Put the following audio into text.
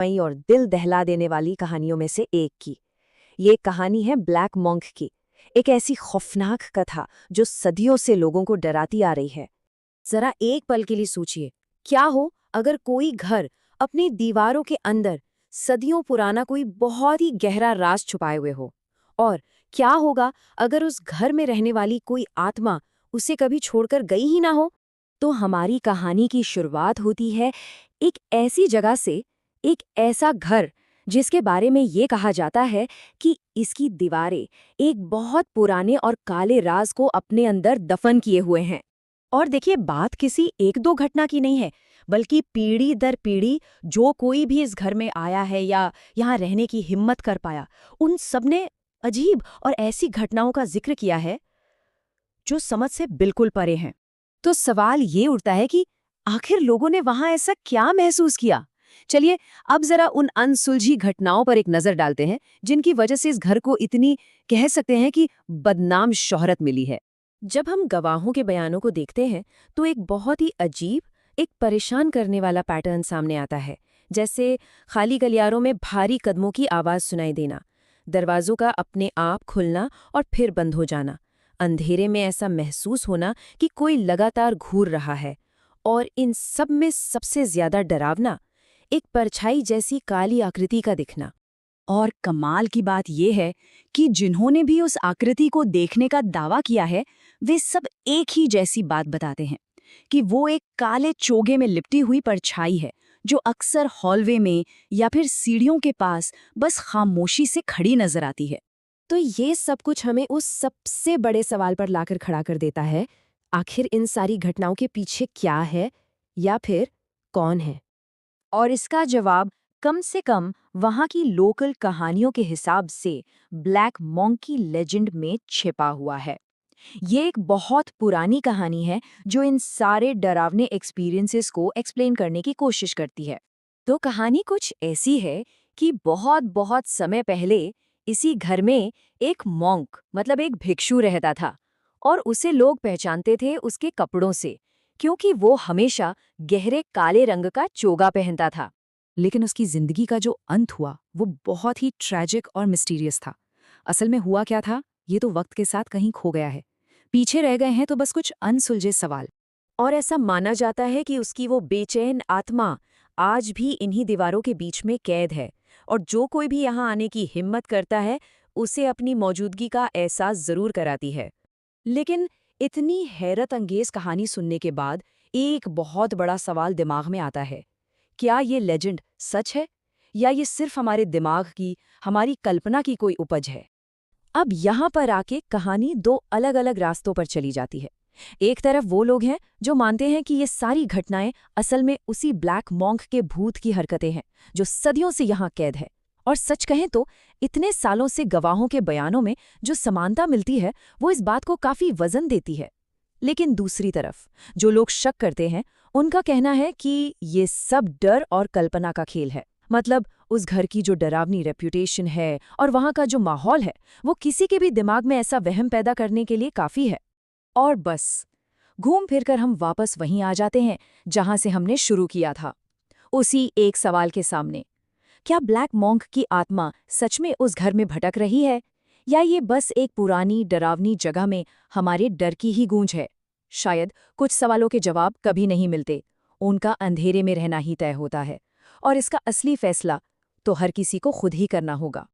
मई और दिल दहला देने वाली कहानियों में से एक की। ये कहानी है ब्लैक मॉन्क की, एक ऐसी खौफनाक कथा जो सदियों से लोगों को डराती आ रही है। जरा एक पल के लिए सोचिए, क्या हो अगर कोई घर अपनी दीवारों के अंदर सदियों पुराना कोई बहुत ही गहरा राज छुपाए हुए हो। और क्या होगा अगर उस घर में रहने वाली कोई आत्मा उसे कभी छोड़कर गई ही ना हो। तो हमारी कहानी की शुरुआत होती है एक ऐसी जगह से, एक ऐसा घर जिसके बारे में ये कहा जाता है कि इसकी दीवारें एक बहुत पुराने और काले राज को अपने अंदर दफन किए हुए हैं। और देखिए, बात किसी एक दो घटना की नहीं है, बल्कि पीढ़ी दर पीढ़ी जो कोई भी इस घर में आया है या यहाँ रहने की हिम्मत कर पाया, उन सबने अजीब और ऐसी घटनाओं का जिक्र किया है जो समझ से बिल्कुल परे हैं। तो सवाल ये उठता है कि आखिर लोगों ने वहां ऐसा क्या महसूस किया। चलिए, अब जरा उन अनसुलझी घटनाओं पर एक नजर डालते हैं जिनकी वजह से इस घर को इतनी, कह सकते हैं कि, बदनाम शोहरत मिली है। जब हम गवाहों के बयानों को देखते हैं तो एक बहुत ही अजीब, एक परेशान करने वाला पैटर्न सामने आता है। जैसे खाली गलियारों में भारी कदमों की आवाज सुनाई देना, दरवाजों का अपने आप खुलना और फिर बंद हो जाना, अंधेरे में ऐसा महसूस होना कि कोई लगातार घूर रहा है। और इन सब में सबसे ज्यादा डरावना, एक परछाई जैसी काली आकृति का दिखना। और कमाल की बात यह है कि जिन्होंने भी उस आकृति को देखने का दावा किया है, वे सब एक ही जैसी बात बताते हैं कि वो एक काले चोगे में लिपटी हुई परछाई है जो अक्सर हॉलवे में या फिर सीढ़ियों के पास बस खामोशी से खड़ी नजर आती है। तो ये सब कुछ हमें उस सबसे बड़े सवाल पर लाकर खड़ा कर देता है, आखिर इन सारी घटनाओं के पीछे क्या है, या फिर कौन है। और इसका जवाब कम से कम वहाँ की लोकल कहानियों के हिसाब से ब्लैक मॉन्की लेजेंड में छिपा हुआ है। ये एक बहुत पुरानी कहानी है जो इन सारे डरावने एक्सपीरियंसेस को एक्सप्लेन करने की कोशिश करती है। तो कहानी कुछ ऐसी है कि बहुत बहुत समय पहले इसी घर में एक मॉन्क, मतलब एक भिक्षु रहता था। और उसे लोग पहचानते थे उसके कपड़ों से, क्योंकि वो हमेशा गहरे काले रंग का चोगा पहनता था। लेकिन उसकी जिंदगी का जो अंत हुआ वो बहुत ही ट्रैजिक और मिस्टीरियस था। असल में हुआ क्या था, ये तो वक्त के साथ कहीं खो गया है। पीछे रह गए हैं तो बस कुछ अनसुलझे सवाल। और ऐसा माना जाता है कि उसकी वो बेचैन आत्मा आज भी इन्हीं दीवारों के बीच में कैद है, और जो कोई भी यहाँ आने की हिम्मत करता है उसे अपनी मौजूदगी का एहसास जरूर कराती है। लेकिन इतनी हैरत अंगेज कहानी सुनने के बाद एक बहुत बड़ा सवाल दिमाग में आता है, क्या ये लेजेंड सच है या ये सिर्फ हमारे दिमाग की, हमारी कल्पना की कोई उपज है। अब यहाँ पर आके कहानी दो अलग अलग रास्तों पर चली जाती है। एक तरफ वो लोग हैं जो मानते हैं कि ये सारी घटनाएं असल में उसी ब्लैक मॉन्क के भूत की हरकतें हैं जो सदियों से यहाँ कैद है। और सच कहें तो इतने सालों से गवाहों के बयानों में जो समानता मिलती है वो इस बात को काफी वजन देती है। लेकिन दूसरी तरफ जो लोग शक करते हैं, उनका कहना है कि ये सब डर और कल्पना का खेल है। मतलब उस घर की जो डरावनी रेप्यूटेशन है और वहाँ का जो माहौल है, वो किसी के भी दिमाग में ऐसा वहम पैदा करने के लिए काफी है। और बस घूम फिरकर हम वापस वहीं आ जाते हैं जहां से हमने शुरू किया था, उसी एक सवाल के सामने। क्या ब्लैक मॉन्क की आत्मा सच में उस घर में भटक रही है, या ये बस एक पुरानी डरावनी जगह में हमारे डर की ही गूंज है। शायद कुछ सवालों के जवाब कभी नहीं मिलते, उनका अंधेरे में रहना ही तय होता है। और इसका असली फैसला तो हर किसी को खुद ही करना होगा।